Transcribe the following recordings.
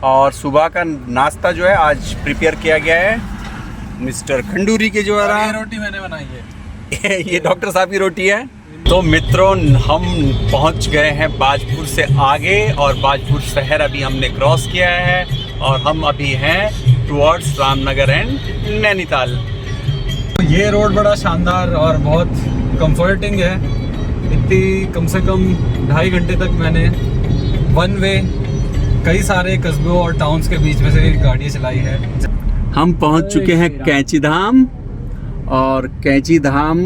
और सुबह का नाश्ता जो है आज प्रिपेयर किया गया है मिस्टर खंडूरी के द्वारा। ये रोटी मैंने बनाई है। ये डॉक्टर साहब की रोटी है। तो मित्रों, हम पहुंच गए हैं बाजपुर से आगे और बाजपुर शहर अभी हमने क्रॉस किया है और हम अभी हैं टुवर्ड्स रामनगर एंड नैनीताल। तो ये रोड बड़ा शानदार और बहुत कंफर्टिंग है। इतनी कम से कम 2.5 घंटे तक मैंने वन वे कई सारे कस्बों और टाउन्स के बीच में से गाड़ी चलाई है। हम पहुंच चुके हैं कैंची धाम और कैंची धाम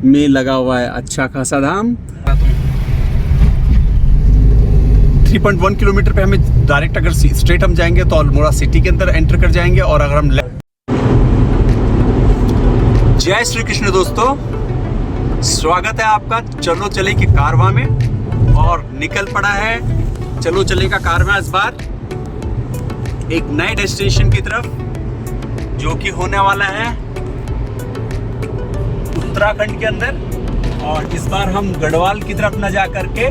में लगा हुआ है अच्छा खासा धाम। 3.1 किलोमीटर पे हमें डायरेक्ट अगर स्ट्रेट हम जाएंगे तो अल्मोड़ा सिटी के अंदर एंटर कर जाएंगे और अगर हम जय श्री कृष्ण दोस्तों, स्वागत है आपका चलो चले के कारवां में। और निकल पड़ा है चलो चले का कारवां इस बार एक नए डेस्टिनेशन की तरफ, जो कि होने वाला है उत्तराखंड के अंदर। और इस बार हम गढ़वाल की तरफ न जा करके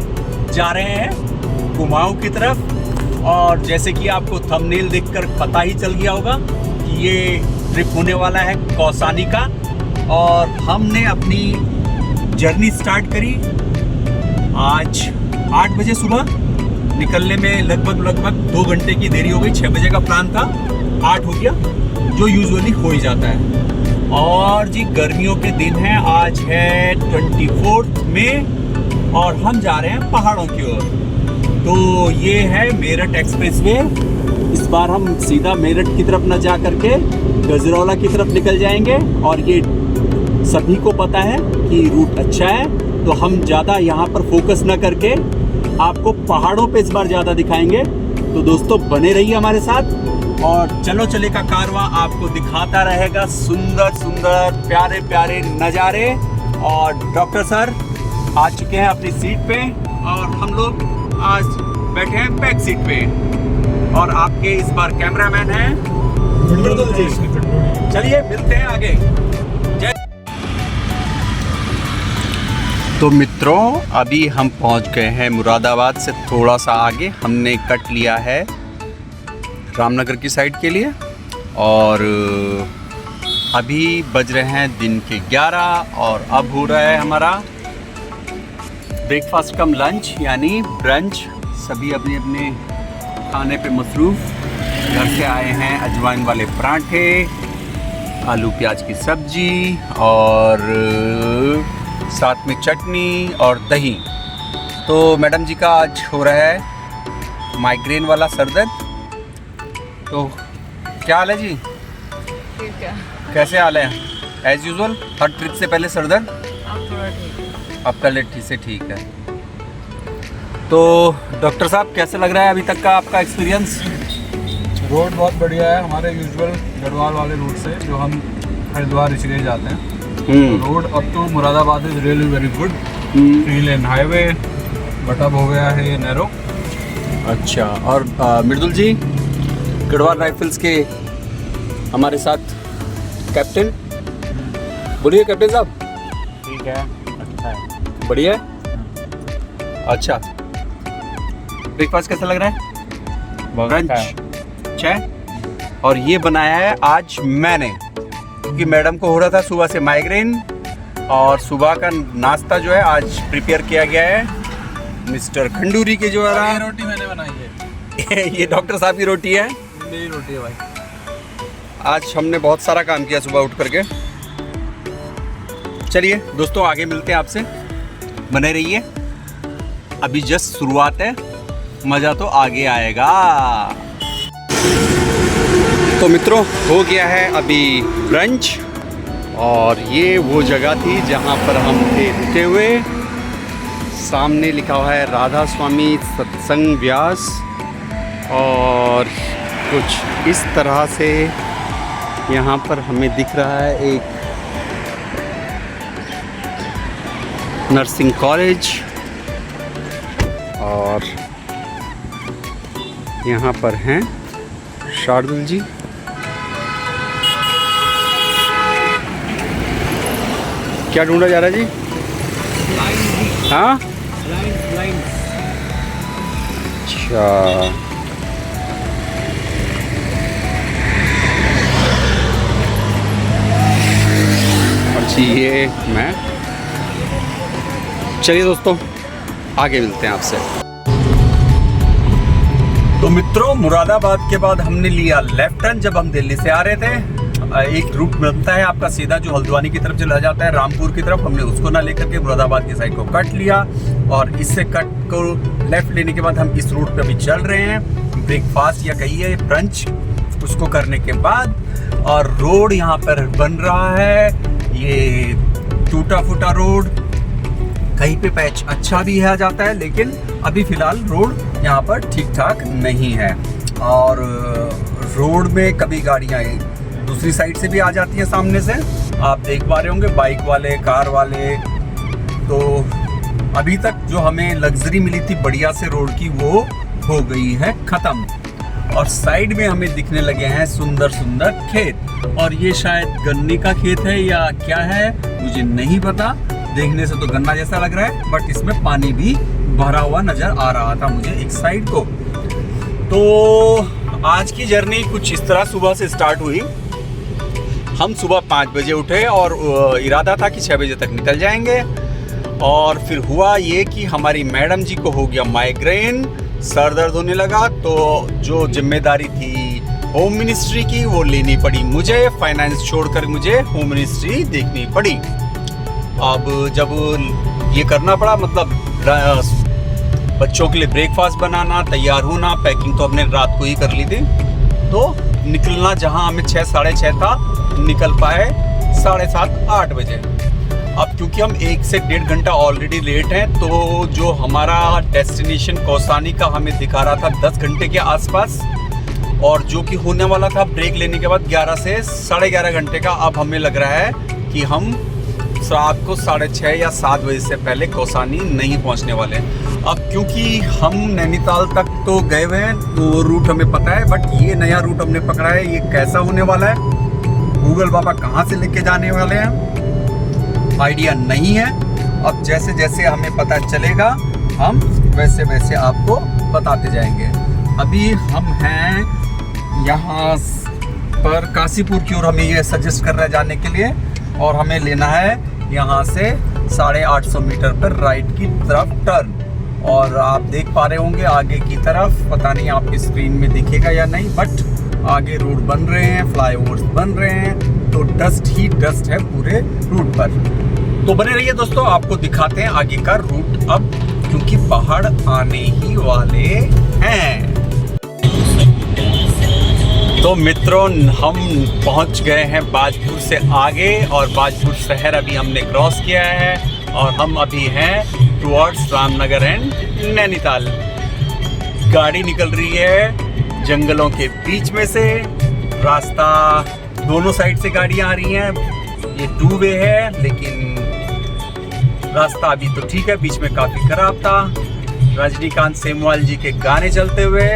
जा रहे हैं कुमाऊं की तरफ। और जैसे कि आपको थंबनेल देखकर पता ही चल गया होगा कि ये ट्रिप होने वाला है कौसानी का। और हमने अपनी जर्नी स्टार्ट करी आज 8 बजे सुबह। निकलने में लगभग 2 घंटे की देरी हो गई। 6 बजे का प्लान था, 8 हो गया, जो यूजुअली हो ही जाता है। और जी गर्मियों के दिन है, आज है 24 मई और हम जा रहे हैं पहाड़ों की ओर। तो ये है मेरठ एक्सप्रेसवे। इस बार हम सीधा मेरठ की तरफ न जा करके गजरौला की तरफ निकल जाएंगे। और ये सभी को पता है कि रूट अच्छा है, तो हम ज़्यादा यहाँ पर फोकस न करके आपको पहाड़ों पे इस बार ज़्यादा दिखाएंगे। तो दोस्तों बने रहिए हमारे साथ और चलो चले का कारवां आपको दिखाता रहेगा सुंदर सुंदर प्यारे प्यारे नज़ारे। और डॉक्टर सर आ चुके हैं अपनी सीट पे और हम लोग आज बैठे हैं बैक सीट पे। और आपके इस बार कैमरामैन हैं मृदुल जी। चलिए मिलते हैं आगे। तो मित्रों, अभी हम पहुंच गए हैं मुरादाबाद से थोड़ा सा आगे। हमने कट लिया है रामनगर की साइड के लिए और अभी बज रहे हैं दिन के 11 और अब हो रहा है हमारा ब्रेकफास्ट कम लंच यानी ब्रंच। सभी अपने अपने खाने पे मसरूफ़। घर से आए हैं अजवाइन वाले पराठे, आलू प्याज की सब्जी और साथ में चटनी और दही। तो मैडम जी का आज हो रहा है माइग्रेन वाला सर दर्द। तो क्या हाल है जी? ठीक है। कैसे हाल है? एज यूजुअल हर ट्रिप से पहले सर दर्द? अब पहले ठीक से ठीक है। तो डॉक्टर साहब कैसे लग रहा है अभी तक का आपका एक्सपीरियंस? रोड बहुत बढ़िया है हमारे यूजुअल गढ़वाल वाले रूट से जो हम हरिद्वार ऋषिकेश जाते हैं। तो रोड अब तो Moradabad is really very good. 3 lane highway but अब हो गया है ये नैरो। अच्छा। और मृदुल जी गढ़वाल राइफल्स के हमारे साथ कैप्टन, बोलिए कैप्टन साहब। ठीक है, अच्छा है, बढ़िया है। अच्छा, ब्रेकफास्ट कैसा लग रहा है? बहुत अच्छा है। और ये बनाया है आज मैंने, क्योंकि मैडम को हो रहा था सुबह से माइग्रेन। और सुबह का नाश्ता जो है आज प्रिपेयर किया गया है मिस्टर खंडूरी के द्वारा। ये रोटी मैंने बनाई है। ये डॉक्टर साहब की रोटी है। मेरी रोटी है भाई। आज हमने बहुत सारा काम किया सुबह उठ करके। चलिए दोस्तों आगे मिलते हैं आपसे, बने रहिए। अभी जस्ट शुरुआत है, मज़ा तो आगे आएगा। तो मित्रों हो गया है अभी ब्रंच और ये वो जगह थी जहाँ पर हम थे रुके हुए। सामने लिखा हुआ है राधा स्वामी सत्संग व्यास और कुछ इस तरह से यहाँ पर हमें दिख रहा है एक नर्सिंग कॉलेज। और यहाँ पर हैं शार्दुल जी। क्या ढूंढा जा रहा है जी? हाँ, अच्छा ये मैं, चलिए दोस्तों आगे मिलते हैं आपसे। तो मित्रों, मुरादाबाद के बाद हमने लिया लेफ्ट टर्न जब हम दिल्ली से आ रहे थे। एक रूट मिलता है आपका सीधा जो हल्द्वानी की तरफ चला जाता है, रामपुर की तरफ। हमने उसको ना लेकर के मुरादाबाद की साइड को कट लिया और इससे कट को लेफ्ट लेने के बाद हम इस रूट पे अभी चल रहे हैं। ब्रेकफास्ट या कहिए ब्रंच, उसको करने के बाद और रोड यहाँ पर बन रहा है। ये टूटा फूटा रोड, कहीं पे पैच अच्छा भी है जाता है, लेकिन अभी फिलहाल रोड यहाँ पर ठीक ठाक नहीं है। और रोड में कभी गाड़ियाँ दूसरी साइड से भी आ जाती हैं सामने से, आप देख पा रहे होंगे, बाइक वाले, कार वाले। तो अभी तक जो हमें लग्जरी मिली थी बढ़िया से रोड की, वो हो गई है खत्म। और साइड में हमें दिखने लगे हैं सुंदर सुंदर खेत, और ये शायद गन्ने का खेत है या क्या है मुझे नहीं पता। देखने से तो गन्ना जैसा लग रहा है, बट इसमें पानी भी भरा हुआ नजर आ रहा था मुझे एक साइड को। तो आज की जर्नी कुछ इस तरह सुबह से स्टार्ट हुई। हम सुबह 5 बजे उठे और इरादा था कि 6 बजे तक निकल जाएंगे। और फिर हुआ ये कि हमारी मैडम जी को हो गया माइग्रेन, सर दर्द होने लगा। तो जो जिम्मेदारी थी होम मिनिस्ट्री की वो लेनी पड़ी मुझे, फाइनेंस छोड़कर मुझे होम मिनिस्ट्री देखनी पड़ी। अब जब ये करना पड़ा, मतलब बच्चों के लिए ब्रेकफास्ट बनाना, तैयार होना, पैकिंग तो हमने रात को ही कर ली थी। तो निकलना जहाँ हमें 6 साढ़े 6 था, निकल पाए 7:30 8 बजे। अब क्योंकि हम 1 से 1.5 घंटा ऑलरेडी लेट हैं, तो जो हमारा डेस्टिनेशन कौसानी का हमें दिखा रहा था 10 घंटे के आसपास, और जो कि होने वाला था ब्रेक लेने के बाद 11 से 11.5 घंटे का, अब हमें लग रहा है कि हम रात को 6:30 या 7 बजे से पहले कौसानी नहीं पहुंचने वाले। अब क्योंकि हम नैनीताल तक तो गए हुए हैं तो वो रूट हमें पता है, बट ये नया रूट हमने पकड़ा है, ये कैसा होने वाला है, गूगल बाबा कहाँ से लेके जाने वाले हैं, आइडिया नहीं है। अब जैसे जैसे हमें पता चलेगा हम वैसे वैसे आपको बताते जाएंगे। अभी हम हैं यहाँ पर काशीपुर की ओर, हमें ये सजेस्ट कर रहा है जाने के लिए, और हमें लेना है यहाँ से 850 मीटर पर राइट की तरफ टर्न। और आप देख पा रहे होंगे आगे की तरफ, पता नहीं आपकी स्क्रीन में दिखेगा या नहीं, बट आगे रोड बन रहे हैं, फ्लाईओवर्स बन रहे हैं, तो डस्ट ही डस्ट है पूरे रूट पर। तो बने रहिए दोस्तों, आपको दिखाते हैं आगे का रूट अब, क्योंकि पहाड़ आने ही वाले हैं। तो मित्रों, हम पहुंच गए हैं बाजपुर से आगे, और बाजपुर शहर अभी हमने क्रॉस किया है, और हम अभी हैं टुवर्ड्स रामनगर एंड नैनीताल। गाड़ी निकल रही है जंगलों के बीच में से, रास्ता दोनों साइड से गाड़ियां आ रही हैं। ये 2 वे है, लेकिन रास्ता अभी तो ठीक है, बीच में काफ़ी खराब था। रजनीकांत सेमवाल जी के गाने चलते हुए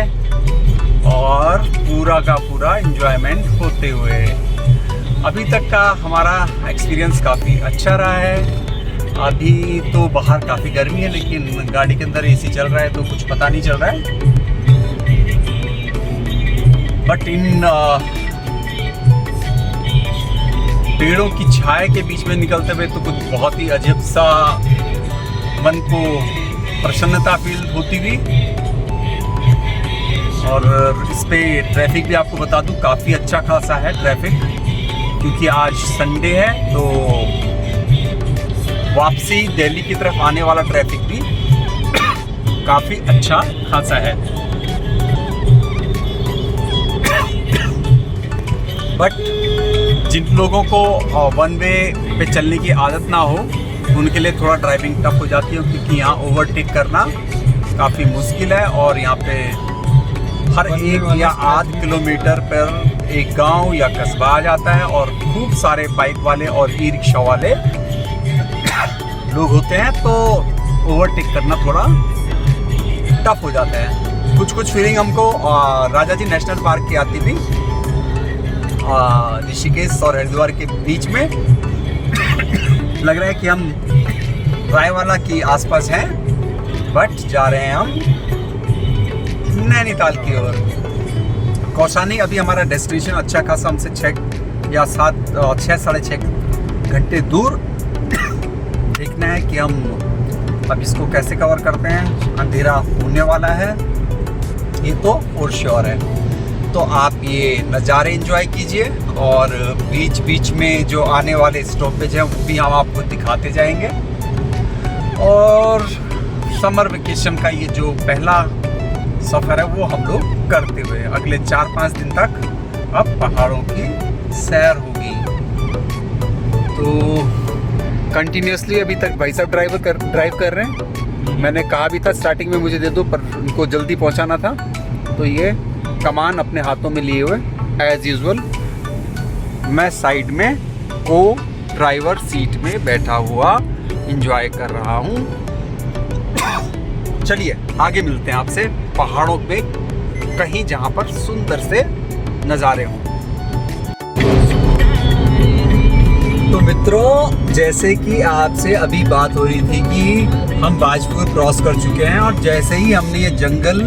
और पूरा का पूरा एंजॉयमेंट होते हुए अभी तक का हमारा एक्सपीरियंस काफ़ी अच्छा रहा है। अभी तो बाहर काफ़ी गर्मी है, लेकिन गाड़ी के अंदर एसी चल रहा है तो कुछ पता नहीं चल रहा है। बट इन पेड़ों की छाया के बीच में निकलते हुए तो कुछ बहुत ही अजीब सा मन को प्रसन्नता फील होती हुई। और इस पे ट्रैफिक भी आपको बता दूं, काफ़ी अच्छा खासा है ट्रैफिक, क्योंकि आज संडे है, तो वापसी दिल्ली की तरफ आने वाला ट्रैफिक भी काफ़ी अच्छा खासा है। बट जिन लोगों को 1 वे पे चलने की आदत ना हो, उनके लिए थोड़ा ड्राइविंग टफ हो जाती है, क्योंकि यहाँ ओवरटेक करना काफ़ी मुश्किल है। और यहाँ पे हर 1 या आध किलोमीटर पर एक गांव या कस्बा आ जाता है, और खूब सारे बाइक वाले और ई रिक्शा वाले लोग होते हैं, तो ओवरटेक करना थोड़ा टफ हो जाता है। कुछ फीलिंग हमको राजा जी नेशनल पार्क की आती थी, ऋषिकेश और हरिद्वार के बीच में। लग रहा है कि हम रायवाला की आसपास हैं, बट जा रहे हैं हम नैनीताल की ओर। कौसानी अभी हमारा डेस्टिनेशन अच्छा खासा हमसे 6 या 7 6 साढ़े 6 घंटे दूर। देखना है कि हम अब इसको कैसे कवर करते हैं। अंधेरा होने वाला है, ये तो फॉर श्योर है। तो आप ये नज़ारे एंजॉय कीजिए और बीच बीच में जो आने वाले स्टॉपेज हैं वो भी हम आपको दिखाते जाएंगे। और समर वेकेशन का ये जो पहला सफ़र है वो हम लोग करते हुए अगले 4-5 दिन तक अब पहाड़ों की सैर होगी। तो कंटिन्यूसली अभी तक भाई साहब ड्राइव कर रहे हैं। मैंने कहा भी था स्टार्टिंग में मुझे दे दो, पर उनको जल्दी पहुंचाना था, तो ये कमान अपने हाथों में लिए हुए एज यूजुअल। मैं साइड में को ड्राइवर सीट में बैठा हुआ एंजॉय कर रहा हूँ। चलिए आगे मिलते हैं आपसे पहाड़ों पे कहीं जहाँ पर सुंदर से नज़ारे हों। तो मित्रों, जैसे कि आपसे अभी बात हो रही थी कि हम बाजपुर क्रॉस कर चुके हैं और जैसे ही हमने ये जंगल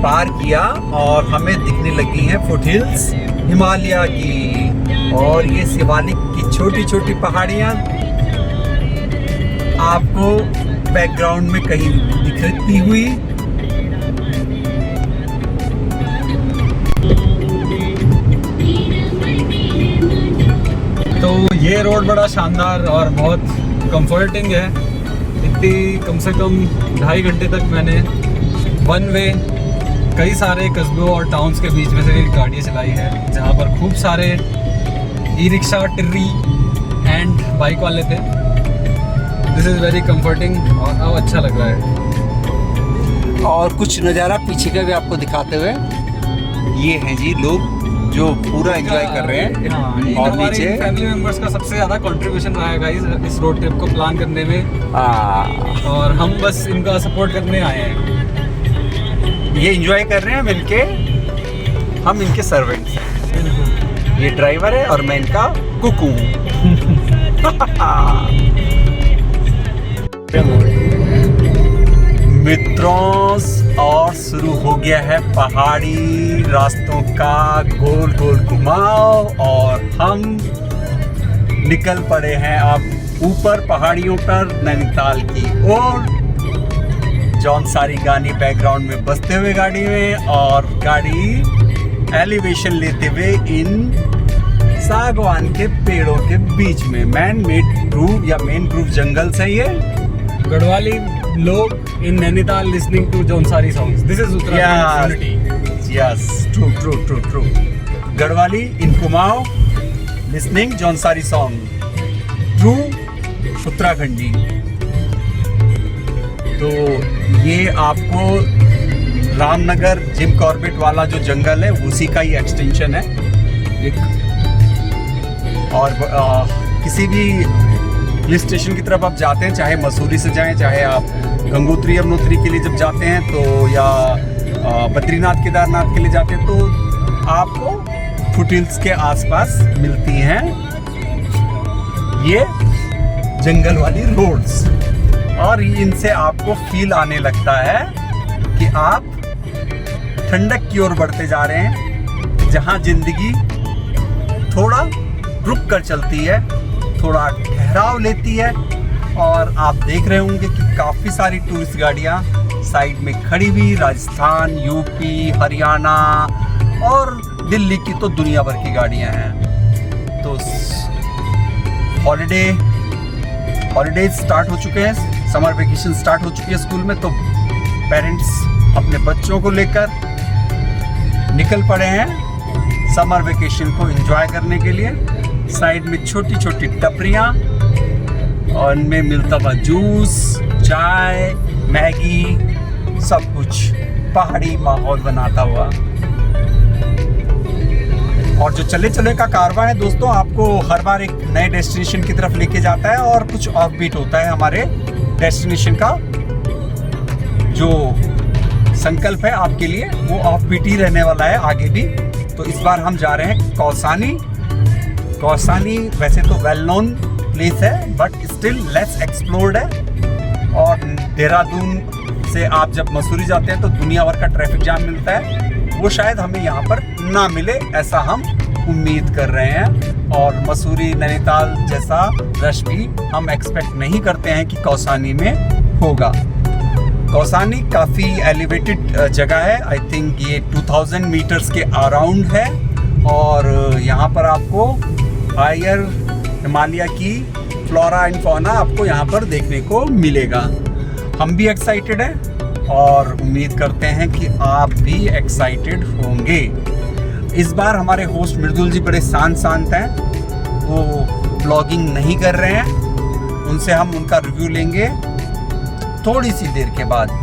पार किया और हमें दिखने लगी हैं फुटहिल्स हिमालय की, और ये शिवालिक की छोटी छोटी पहाड़ियाँ आपको बैकग्राउंड में कहीं दिखती हुई। तो ये रोड बड़ा शानदार और बहुत कंफर्टिंग है। इतनी कम से कम 2.5 घंटे तक मैंने वन वे कई सारे कस्बों और टाउन्स के बीच में से गाड़ियाँ चलाई है, जहाँ पर खूब सारे ई रिक्शा, टिर्री एंड बाइक वाले थे। दिस इज़ वेरी कंफर्टिंग और अब अच्छा लग रहा है। और कुछ नज़ारा पीछे का भी आपको दिखाते हुए, ये हैं जी लोग जो पूरा एंजॉय कर रहे हैं। हाँ, और नीचे फैमिली मेंबर्स का सबसे ज़्यादा कंट्रीब्यूशन रहा है गाइस इस रोड ट्रिप को प्लान करने में, और हम बस इनका सपोर्ट करने आए हैं। ये एंजॉय कर रहे हैं मिलके, हम इनके सर्वेंट्स हैं। ये ड्राइवर है और मैं इनका कुकू मित्रों, और शुरू हो गया है पहाड़ी रास्तों का गोल गोल घुमाव और हम निकल पड़े हैं अब ऊपर पहाड़ियों पर नैनीताल की ओर। जौनसारी गाने बैकग्राउंड में बजते हुए गाड़ी में, और गाड़ी एलिवेशन लेते हुए इन सागवान के पेड़ों के बीच में। मैन मेड ग्रूव या मेन ग्रूव जंगल से ये गढ़वाली लोग in Nainital listening to Jaunsari songs. This is Uttarakhand unity. Yes, true. Garhwali in Kumaon listening Jaunsari song. True Uttarakhandi. तो ये आपको रामनगर जिम कॉर्बेट वाला जो जंगल है उसी का ही एक्सटेंशन है एक। और किसी भी हिल स्टेशन की तरफ आप जाते हैं, चाहे मसूरी से जाएं, चाहे आप गंगोत्री यमुनोत्री के लिए जब जाते हैं तो, या बद्रीनाथ केदारनाथ के लिए जाते हैं, तो आपको फुटहिल्स के आसपास मिलती हैं ये जंगल वाली रोड्स, और इनसे आपको फील आने लगता है कि आप ठंडक की ओर बढ़ते जा रहे हैं, जहां जिंदगी थोड़ा रुक कर चलती है, थोड़ा ठहराव लेती है। और आप देख रहे होंगे कि काफ़ी सारी टूरिस्ट गाड़ियाँ साइड में खड़ी हुई, राजस्थान, यूपी, हरियाणा और दिल्ली की तो दुनिया भर की गाड़ियाँ हैं। तो हॉलीडेज स्टार्ट हो चुके हैं, समर वेकेशन स्टार्ट हो चुकी है स्कूल में, तो पेरेंट्स अपने बच्चों को लेकर निकल पड़े हैं समर वेकेशन को एंजॉय करने के लिए। साइड में छोटी छोटी टपरियाँ और इनमें मिलता हुआ जूस, चाय, मैगी, सब कुछ पहाड़ी माहौल बनाता हुआ। और जो चले चले का कारवां है दोस्तों, आपको हर बार एक नए डेस्टिनेशन की तरफ लेके जाता है और कुछ ऑफ बीट होता है। हमारे डेस्टिनेशन का जो संकल्प है आपके लिए वो ऑफ बीट ही रहने वाला है आगे भी। तो इस बार हम जा रहे हैं कौसानी। कौसानी वैसे तो वेल नोन प्लेस है बट स्टिल लेस एक्सप्लोर्ड है। और देहरादून से आप जब मसूरी जाते हैं तो दुनिया भर का ट्रैफिक जाम मिलता है, वो शायद हमें यहाँ पर ना मिले, ऐसा हम उम्मीद कर रहे हैं। और मसूरी नैनीताल जैसा रश भी हम एक्सपेक्ट नहीं करते हैं कि कौसानी में होगा। कौसानी काफ़ी एलिवेटेड जगह है। आई थिंक ये 2000 मीटर्स के अराउंड है और यहाँ पर आपको हायर हिमालय की फ्लोरा एंड फौना आपको यहाँ पर देखने को मिलेगा। हम भी एक्साइटेड हैं और उम्मीद करते हैं कि आप भी एक्साइटेड होंगे। इस बार हमारे होस्ट मृदुल जी बड़े शांत हैं, वो ब्लॉगिंग नहीं कर रहे हैं। उनसे हम उनका रिव्यू लेंगे थोड़ी सी देर के बाद।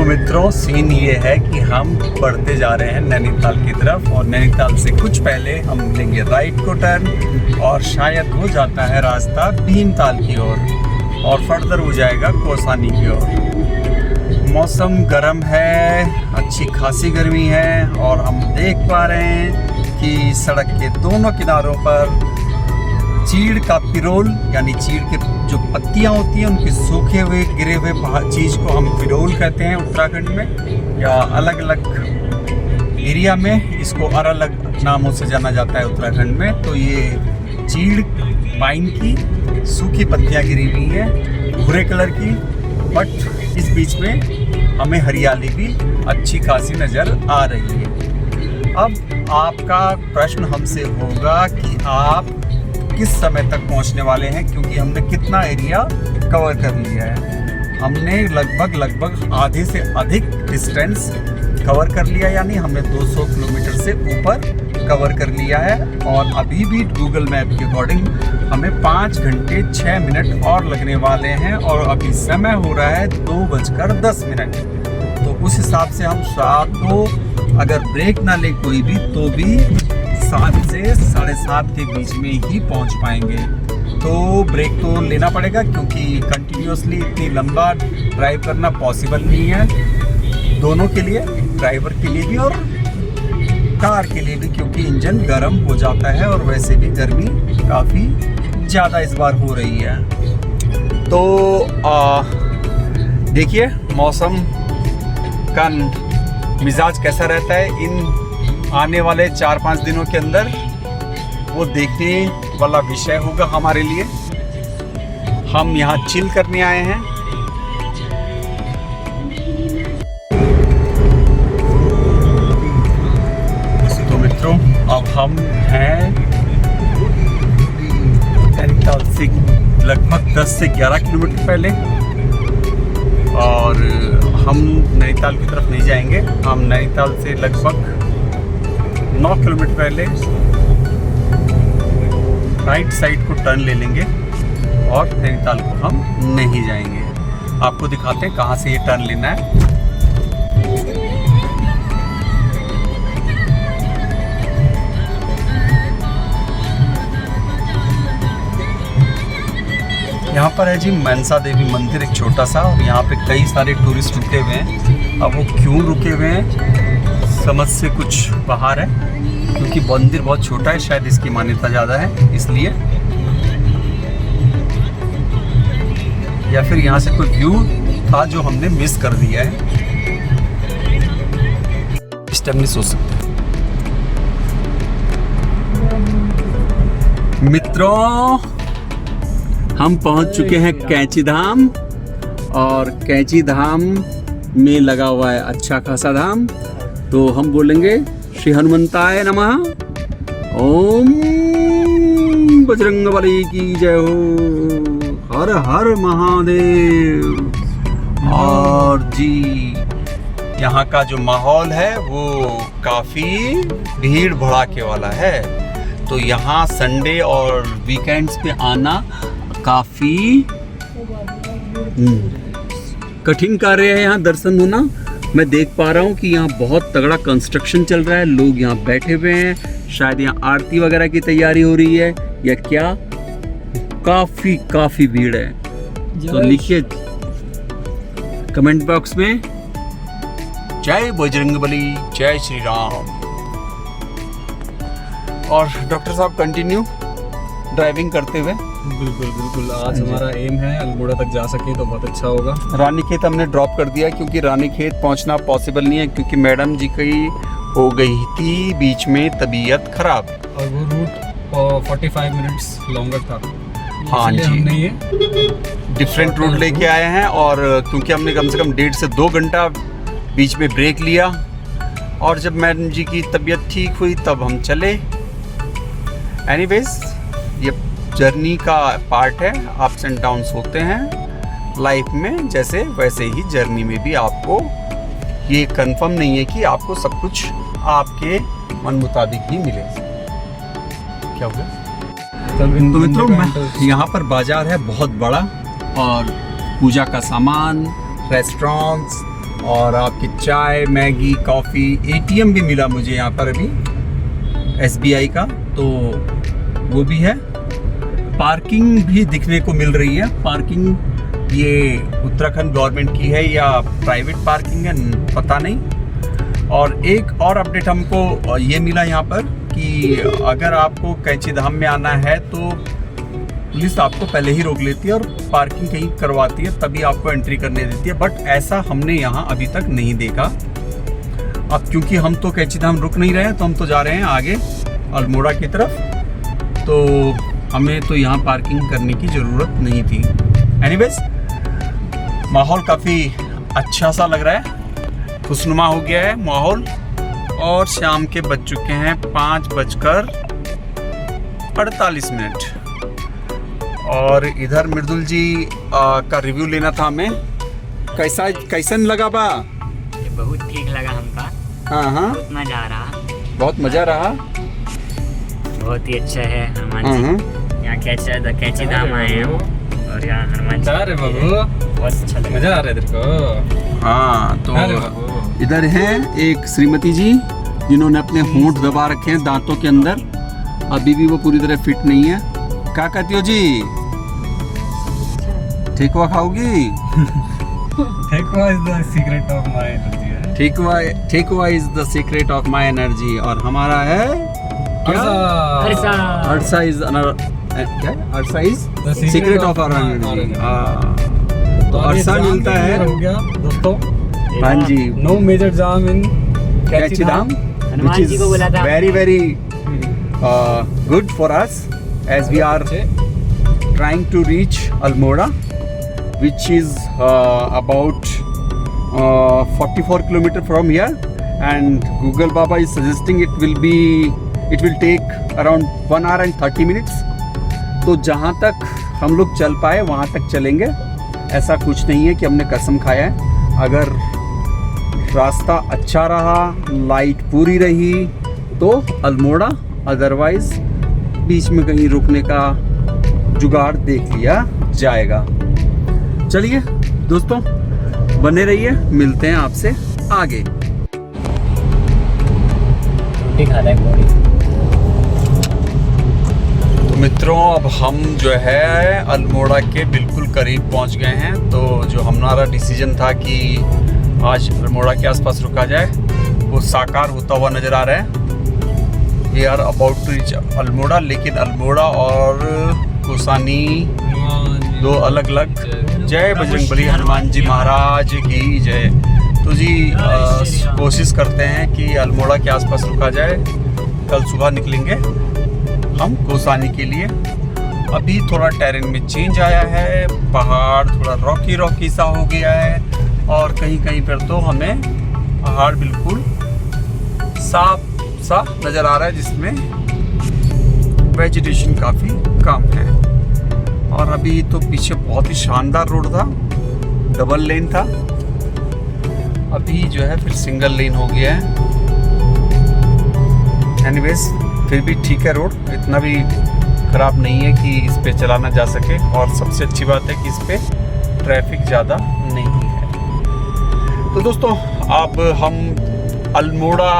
मित्रों, सीन ये है कि हम बढ़ते जा रहे हैं नैनीताल की तरफ और नैनीताल से कुछ पहले हम लेंगे राइट को टर्न और शायद हो जाता है रास्ता भीमताल की ओर और फर्दर हो जाएगा कौसानी की ओर। मौसम गर्म है, अच्छी खासी गर्मी है और हम देख पा रहे हैं कि सड़क के दोनों किनारों पर चीड़ का पिरोल यानी चीड़ के जो पत्तियां होती हैं उनके सूखे हुए गिरे हुए चीज़ को हम पिरोल कहते हैं उत्तराखंड में, या अलग अलग एरिया में इसको अलग अलग नामों से जाना जाता है उत्तराखंड में। तो ये चीड़ पाइन की सूखी पत्तियां गिरी हुई हैं भूरे कलर की, बट इस बीच में हमें हरियाली भी अच्छी खासी नज़र आ रही है। अब आपका प्रश्न हमसे होगा कि आप किस समय तक पहुंचने वाले हैं, क्योंकि हमने कितना एरिया कवर कर लिया है। हमने लगभग आधे से अधिक डिस्टेंस कवर कर लिया, यानी हमने 200 किलोमीटर से ऊपर कवर कर लिया है और अभी भी गूगल मैप के अकॉर्डिंग हमें 5 घंटे 6 मिनट और लगने वाले हैं और अभी समय हो रहा है 2:10। तो उस हिसाब से हम रात को अगर ब्रेक ना ले कोई भी तो भी 7 से 7:30 के बीच में ही पहुंच पाएंगे। तो ब्रेक तो लेना पड़ेगा क्योंकि कंटिन्यूसली इतनी लंबा ड्राइव करना पॉसिबल नहीं है, दोनों के लिए, ड्राइवर के लिए भी और कार के लिए भी, क्योंकि इंजन गर्म हो जाता है और वैसे भी गर्मी काफ़ी ज़्यादा इस बार हो रही है। तो देखिए मौसम का मिजाज कैसा रहता है इन आने वाले 4-5 दिनों के अंदर, वो देखने वाला विषय होगा हमारे लिए। हम यहाँ चिल करने आए हैं। तो मित्रों, अब हम हैं नैनीताल से लगभग 10 से 11 किलोमीटर पहले और हम नैनीताल की तरफ नहीं जाएंगे। हम नैनीताल से लगभग 9 किलोमीटर पहले राइट साइड को टर्न ले लेंगे और नैनीताल को हम नहीं जाएंगे। आपको दिखाते हैं कहाँ से ये टर्न लेना है। यहाँ पर है जी मनसा देवी मंदिर, एक छोटा सा, और यहाँ पे कई सारे टूरिस्ट रुके हुए हैं। अब वो क्यों रुके हुए हैं समझ से कुछ बाहर है, क्योंकि मंदिर बहुत छोटा है, शायद इसकी मान्यता ज़्यादा है इसलिए, या फिर यहाँ से कोई व्यू था जो हमने मिस कर दिया है। इस टाइम नहीं सोच सकते। मित्रों, हम पहुंच चुके हैं कैंची धाम और कैंची धाम में लगा हुआ है अच्छा खासा धाम। तो हम बोलेंगे श्री हनुमंताय नमः, ओम बजरंगबली की जय हो, हर हर महादेव। और जी यहाँ का जो माहौल है वो काफ़ी भीड़ भड़ाके वाला है, तो यहाँ संडे और वीकेंड्स पे आना काफ़ी कठिन कार्य है यहाँ दर्शन होना। मैं देख पा रहा हूँ कि यहाँ बहुत तगड़ा कंस्ट्रक्शन चल रहा है, लोग यहाँ बैठे हुए हैं, शायद यहाँ आरती वगैरह की तैयारी हो रही है या क्या, काफ़ी भीड़ है। तो लिखिए कमेंट बॉक्स में जय बजरंगबली, जय श्री राम। और डॉक्टर साहब कंटिन्यू ड्राइविंग करते हुए। बिल्कुल बिल्कुल, आज हमारा एम है अल्मोड़ा तक जा सके तो बहुत अच्छा होगा। रानीखेत हमने ड्रॉप कर दिया क्योंकि रानीखेत पहुंचना पॉसिबल नहीं है, क्योंकि मैडम जी की हो गई थी बीच में तबीयत खराब और वो रूट 45 मिनट्स लॉन्गर था। हाँ इसलिए जी, हमने ये डिफरेंट रूट लेके आए हैं। और क्योंकि हमने कम से कम 1.5 से 2 घंटा बीच में ब्रेक लिया, और जब मैडम जी की तबीयत ठीक हुई तब हम चले। एनीवेज, ये जर्नी का पार्ट है, अप्स एंड डाउन्स होते हैं लाइफ में, जैसे वैसे ही जर्नी में भी आपको ये कंफर्म नहीं है कि आपको सब कुछ आपके मन मुताबिक ही मिले। क्या हो गया? तो मित्रों, यहाँ पर बाजार है बहुत बड़ा, और पूजा का सामान, रेस्टोरेंट्स, और आपकी चाय, मैगी, कॉफ़ी, एटीएम भी मिला मुझे यहाँ पर अभी SBI का, तो वो भी है। पार्किंग भी दिखने को मिल रही है। पार्किंग ये उत्तराखंड गवर्नमेंट की है या प्राइवेट पार्किंग है पता नहीं। और एक और अपडेट हमको ये मिला यहाँ पर कि अगर आपको कैंची धाम में आना है तो पुलिस आपको पहले ही रोक लेती है और पार्किंग कहीं करवाती है, तभी आपको एंट्री करने देती है। बट ऐसा हमने यहाँ अभी तक नहीं देखा। अब क्योंकि हम तो कैंची धाम रुक नहीं रहे हैं, तो हम तो जा रहे हैं आगे अल्मोड़ा की तरफ, तो हमें तो यहाँ पार्किंग करने की ज़रूरत नहीं थी। एनीवेज, माहौल काफ़ी अच्छा सा लग रहा है, खुशनुमा हो गया है माहौल। और शाम के बज चुके हैं 5:48। और इधर मृदुल जी का रिव्यू लेना था हमें। कैसन लगा बा? ये बहुत ठीक लगा हमका। हाँ, बहुत मजा आ रहा। बहुत मज़ा रहा। बहुत ही अच्छा है हनुमान जी। यहाँ कैची धाम आए हैं और यहाँ हनुमान जी। अरे बाबू, बहुत अच्छा लगा। मजा आ रहा है तेरे को? हाँ, तो अरे बाबू, इधर है एक श्रीमती जी जिन्होंने अपने होंठ दबा रखे हैं दांतों के अंदर, अभी भी वो पूरी तरह फिट नहीं है। क्या कहती हो जी? ठेकुआ खाओगी? Thekua is the secret of my energy. Thekua is the secret of my energy. और हमारा है अरसा इज क्या? Arsa is secret of our energy. तो अरसा मिलता है। हो गया दोस्तों। हाँ जी, no major jam in Kainchi Dham, Hanuman ji को बोला था। very good for us as we are trying to reach Almora, which is about 44 kilometers from here, and Google Baba is suggesting it will take around 1 hour and 30 minutes. तो जहाँ तक हम लोग चल पाए वहाँ तक चलेंगे। ऐसा कुछ नहीं है कि हमने कसम खाया है। अगर रास्ता अच्छा रहा, लाइट पूरी रही तो अल्मोड़ा, अदरवाइज बीच में कहीं रुकने का जुगाड़ देख लिया जाएगा। चलिए दोस्तों, बने रहिए, मिलते हैं आपसे आगे। रोटी खा रहा है। तो मित्रों, अब हम जो है अल्मोड़ा के बिल्कुल करीब पहुंच गए हैं। तो जो हमारा डिसीजन था कि आज अल्मोड़ा के आसपास रुका जाए, वो साकार होता हुआ नज़र आ रहा है। We are about to reach Almora, लेकिन अल्मोड़ा और कोसानी दो अलग अलग। जय बजरंगबली, हनुमान जी महाराज की जय। तो जी कोशिश करते हैं कि अल्मोड़ा के आसपास रुका जाए। कल सुबह निकलेंगे हम कोसानी के लिए। अभी थोड़ा टेरेन में चेंज आया है, पहाड़ थोड़ा रॉकी सा हो गया है, और कहीं कहीं पर तो हमें पहाड़ बिल्कुल साफ सा नज़र आ रहा है, जिसमें वेजिटेशन काफ़ी कम है। और अभी तो पीछे बहुत ही शानदार रोड था, डबल लेन था, अभी जो है फिर सिंगल लेन हो गया है। एनीवेज, फिर भी ठीक है, रोड इतना भी ख़राब नहीं है कि इस पे चलाना जा सके। और सबसे अच्छी बात है कि इस पे ट्रैफिक ज़्यादा नहीं है। तो दोस्तों, अब हम अल्मोड़ा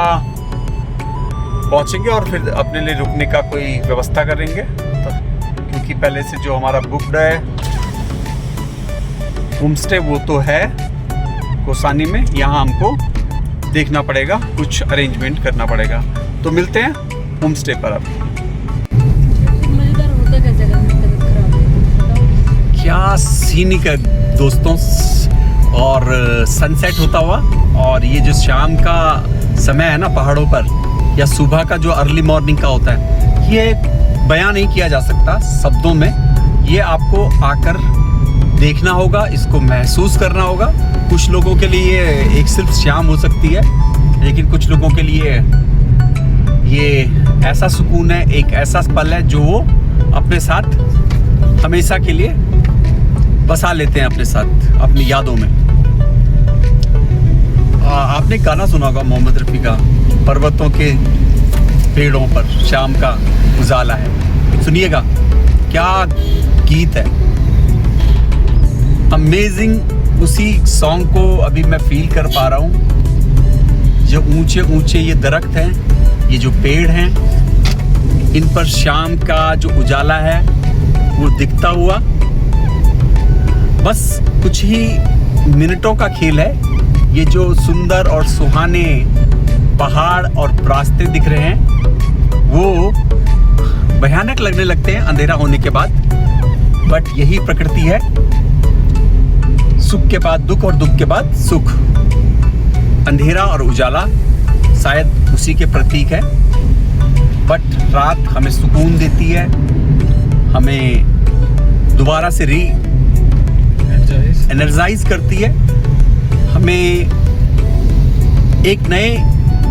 पहुंचेंगे और फिर अपने लिए रुकने का कोई व्यवस्था करेंगे। तो क्योंकि पहले से जो हमारा बुक्ड है होम स्टे वो तो है, कोसानी में। यहाँ हमको देखना पड़ेगा, कुछ अरेंजमेंट करना पड़ेगा। तो मिलते हैं होम स्टे पर। अब मजेदार होता कैसे अगर मेरी तबीयत खराब है? क्या सीनिक है दोस्तों, और सनसेट होता हुआ, और ये जो शाम का समय है ना पहाड़ों पर, या सुबह का जो अर्ली मॉर्निंग का होता है, ये बयां नहीं किया जा सकता शब्दों में। ये आपको आकर देखना होगा, इसको महसूस करना होगा। कुछ लोगों के लिए एक सिर्फ शाम हो सकती है, लेकिन कुछ लोगों के लिए ये ऐसा सुकून है, एक ऐसा पल है जो वो अपने साथ हमेशा के लिए बसा लेते हैं अपने साथ, अपनी यादों में। आपने गाना सुना होगा मोहम्मद रफ़ी का, पर्वतों के पेड़ों पर शाम का उजाला है। सुनिएगा, क्या गीत है, अमेजिंग। उसी सॉन्ग को अभी मैं फील कर पा रहा हूँ। जो ऊंचे ऊंचे ये दरख्त हैं, ये जो पेड़ हैं, इन पर शाम का जो उजाला है वो दिखता हुआ, बस कुछ ही मिनटों का खेल है। ये जो सुंदर और सुहाने पहाड़ और रास्ते दिख रहे हैं वो भयानक लगने लगते हैं अंधेरा होने के बाद, बट यही प्रकृति है। सुख के बाद दुख और दुख के बाद सुख। अंधेरा और उजाला शायद उसी के प्रतीक है। बट रात हमें सुकून देती है, हमें दोबारा से एनर्जाइज करती है, हमें एक नए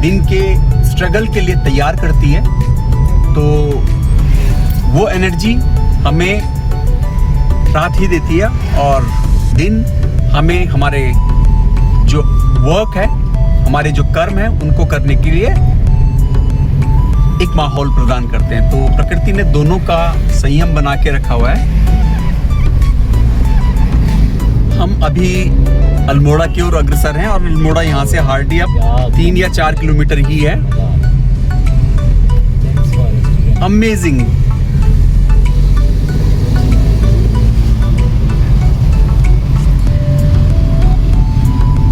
दिन के स्ट्रगल के लिए तैयार करती है। तो वो एनर्जी हमें रात ही देती है, और दिन हमें हमारे जो वर्क है, हमारे जो कर्म है, उनको करने के लिए एक माहौल प्रदान करते हैं। तो प्रकृति ने दोनों का संयम बना के रखा हुआ है। हम अभी अल्मोड़ा की ओर अग्रसर हैं, और अल्मोड़ा यहाँ से हार्डली अब 3 या 4 किलोमीटर ही है। अमेजिंग।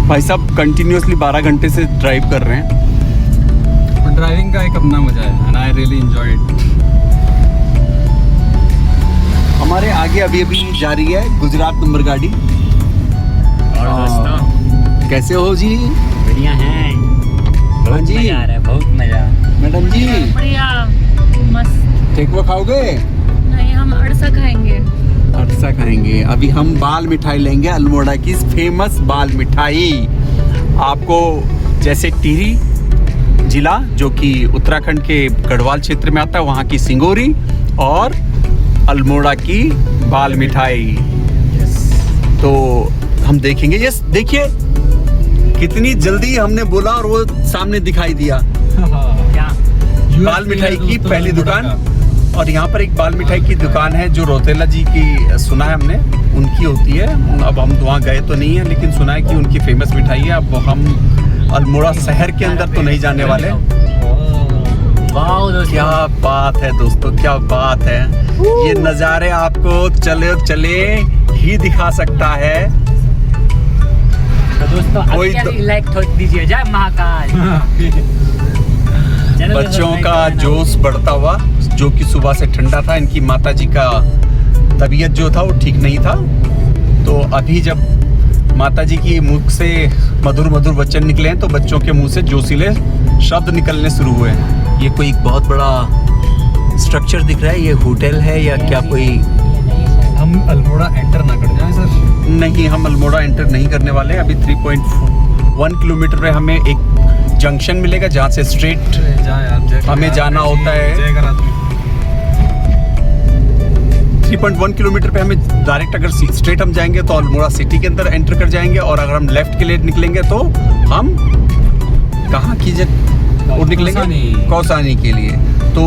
भाई साहब कंटिन्यूअसली 12 घंटे से ड्राइव कर रहे हैं। ड्राइविंग का एक अपना मजा है, and I really enjoy it. हमारे आगे अभी अभी जा रही है गुजरात नंबर गाड़ी। और दोस्तों कैसे हो जी? बढ़िया हैं, बहुत जी। मजा आ रहा है, बहुत मजा। मैडम जी बढ़िया, मस्त। ठेकुआ खाओगे? नहीं, हम अड़सा खाएंगे। अरसा खाएंगे। अभी हम बाल मिठाई लेंगे, अल्मोड़ा की फेमस बाल मिठाई। आपको जैसे टिहरी जिला जो कि उत्तराखंड के गढ़वाल क्षेत्र में आता है, वहाँ की सिंगोरी, और अल्मोड़ा की बाल मिठाई। तो हम देखेंगे। यस, देखिए कितनी जल्दी हमने बोला और वो सामने दिखाई दिया। क्या? बाल मिठाई की पहली दुकान। और यहाँ पर एक बाल मिठाई की दुकान है जो रोतेला जी की, सुना है हमने, उनकी होती है। अब हम वहाँ गए तो नहीं है, लेकिन सुना है कि उनकी फेमस मिठाई है। अब हम अल्मोड़ा शहर के अंदर तो नहीं जाने वाले। वाओ दोस्तों, क्या बात है दोस्तों, क्या बात है। ये नज़ारे आपको चले ही दिखा सकता है। तो दोस्तों कोई अभी तो- लाइक ठोक दीजिए, जय महाकाल। चलो बच्चों दोस्तों, का लाइक जोश बढ़ता हुआ, जो कि सुबह से ठंडा था। इनकी माताजी का तबीयत जो था वो ठीक नहीं था, तो अभी जब माताजी की मुख से मधुर मधुर वचन निकले हैं, तो बच्चों के मुंह से जोशीले शब्द निकलने शुरू हुए। ये कोई बहुत बड़ा स्ट्रक्चर दिख रहा है, ये होटल है या क्या कोई? हम अल्मोड़ा एंटर ना कर जाएं सर। नहीं, हम अल्मोड़ा एंटर नहीं करने वाले। अभी 3.1 किलोमीटर पे हमें एक जंक्शन मिलेगा जहाँ से स्ट्रेट हमें जाना होता है। 3.1 किलोमीटर पे हमें डायरेक्ट, अगर स्ट्रेट हम जाएंगे तो अल्मोड़ा सिटी के अंदर एंटर कर जाएंगे, और अगर हम लेफ्ट के लिए निकलेंगे तो हम कहाँ की जगह निकलेंगे? कौसानी के लिए। तो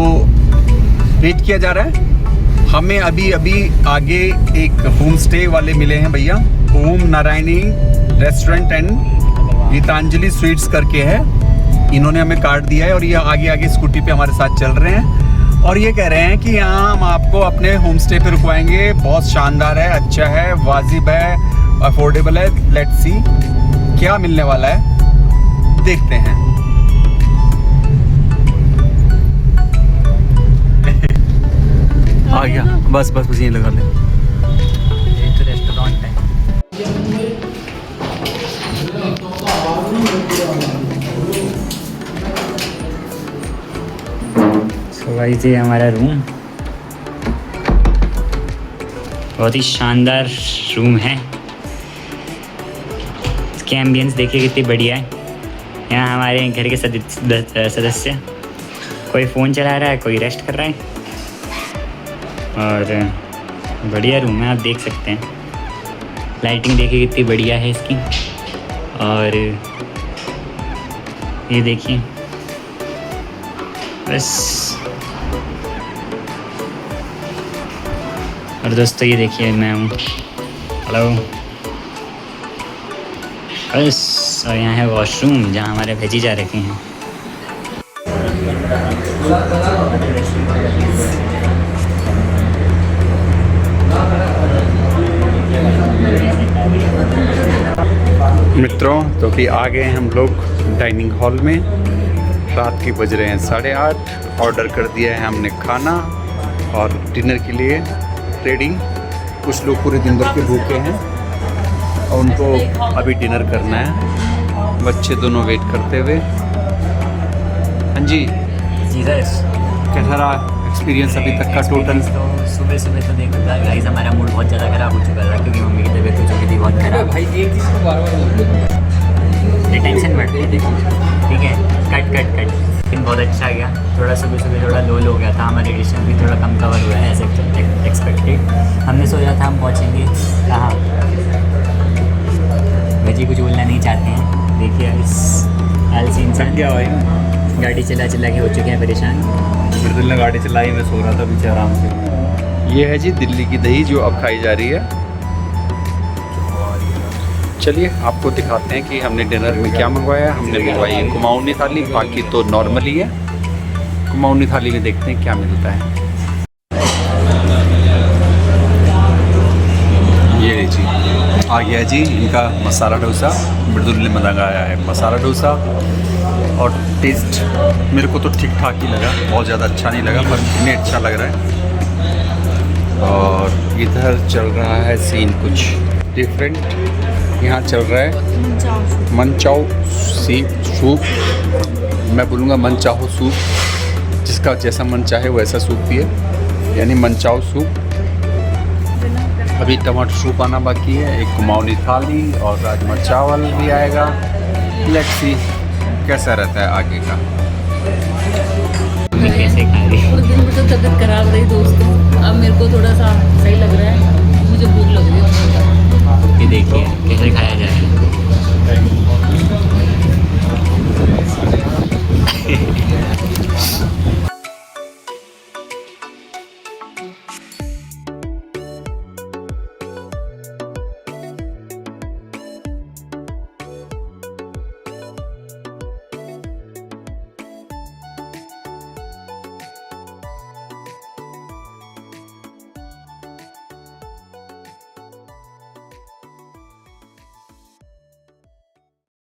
वेट किया जा रहा है। हमें अभी आगे एक होम स्टे वाले मिले हैं भैया, Om Narayani restaurant and Gitanjali sweets करके है। इन्होंने हमें कार्ड दिया है, और ये आगे स्कूटी पे हमारे साथ चल रहे हैं, और ये कह रहे हैं कि यहाँ हम आपको अपने होम स्टे पे रुकवाएंगे। बहुत शानदार है, अच्छा है, वाजिब है, अफोर्डेबल है। लेट्स सी क्या मिलने वाला है देखते हैं। आ गया, बस बस बस यहीं लगा ले। ये तो रेस्टोरेंट है। तो गाइस ये हमारा रूम, बहुत ही शानदार रूम है। इसके एम्बियंस देखिए कितनी बढ़िया है। यहाँ हमारे घर के सदस्य कोई फ़ोन चला रहा है, कोई रेस्ट कर रहा है, और बढ़िया रूम है, आप देख सकते हैं। लाइटिंग देखिए कितनी बढ़िया है इसकी, और ये देखिए बस। और दोस्तों ये देखिए मैं हूँ, हेलो बस। और यहाँ है वॉशरूम जहाँ हमारे भेजी जा रखे हैं। मित्रों तो भी आ गए हम लोग डाइनिंग हॉल में। रात के बज रहे हैं 8:30। ऑर्डर कर दिया है हमने खाना और डिनर के लिए रेडी। कुछ लोग पूरे दिन भर के भूखे हैं और उनको अभी डिनर करना है। बच्चे दोनों वेट करते हुए। हाँ जी, कैसा रहा एक्सपीरियंस अभी तक का टोटल? तो सुबह तो देखो गाइस हमारा मूड बहुत ज़्यादा ख़राब हो चुका था, क्योंकि मम्मी की तबीयत हो चुकी थी बहुत ख़राब। भाई एक चीज़ को बार बार ये टेंशन बढ़ती है, ठीक है। कट लेकिन बहुत अच्छा गया। थोड़ा सुबह थोड़ा लो गया था, हमारा एडिशन भी थोड़ा कम कवर हुआ है एज एक्सपेक्टेड। हमने सोचा था हम पहुँचेंगे कहाँ, भजी कुछ बोलना नहीं चाहते हैं। देखिए इस आलसी इंसान क्या भाई, गाड़ी चला के हो चुके हैं परेशान। बिरदुल ने गाड़ी चलाई, मैं सो रहा था पीछे आराम से। ये है जी दिल्ली की दही जो अब खाई जा रही है। चलिए आपको दिखाते हैं कि हमने डिनर में क्या मंगवाया। हमने मंगवाई है कुमाऊनी थाली, बाकी तो नॉर्मल ही है। कुमाऊनी थाली में देखते हैं क्या मिलता है। ये जी आ गया जी इनका मसाला डोसा। बिरदुल ने मंगाया है मसाला डोसा, और टेस्ट मेरे को तो ठीक ठाक ही लगा, बहुत ज़्यादा अच्छा नहीं लगा, पर इन्हें अच्छा लग रहा है। और इधर चल रहा है सीन कुछ डिफरेंट। यहाँ चल रहा है मनचाओ सूप। मैं बोलूँगा मनचाहो सूप, जिसका जैसा मन चाहे वैसा सूप पिए, यानी मनचाओ सूप। अभी टमाटर सूप आना बाकी है, एक कुमाऊनी थाली और राजमा चावल भी आएगा। लेट्स सी कैसा रहता है आगे का। कैसे खा रही है? उस दिन मुझे तबीयत खराब रही दोस्तों, अब मेरे को थोड़ा सा सही लग रहा है, मुझे भूख लग रही है। ये देखिए कैसे खाया जाए।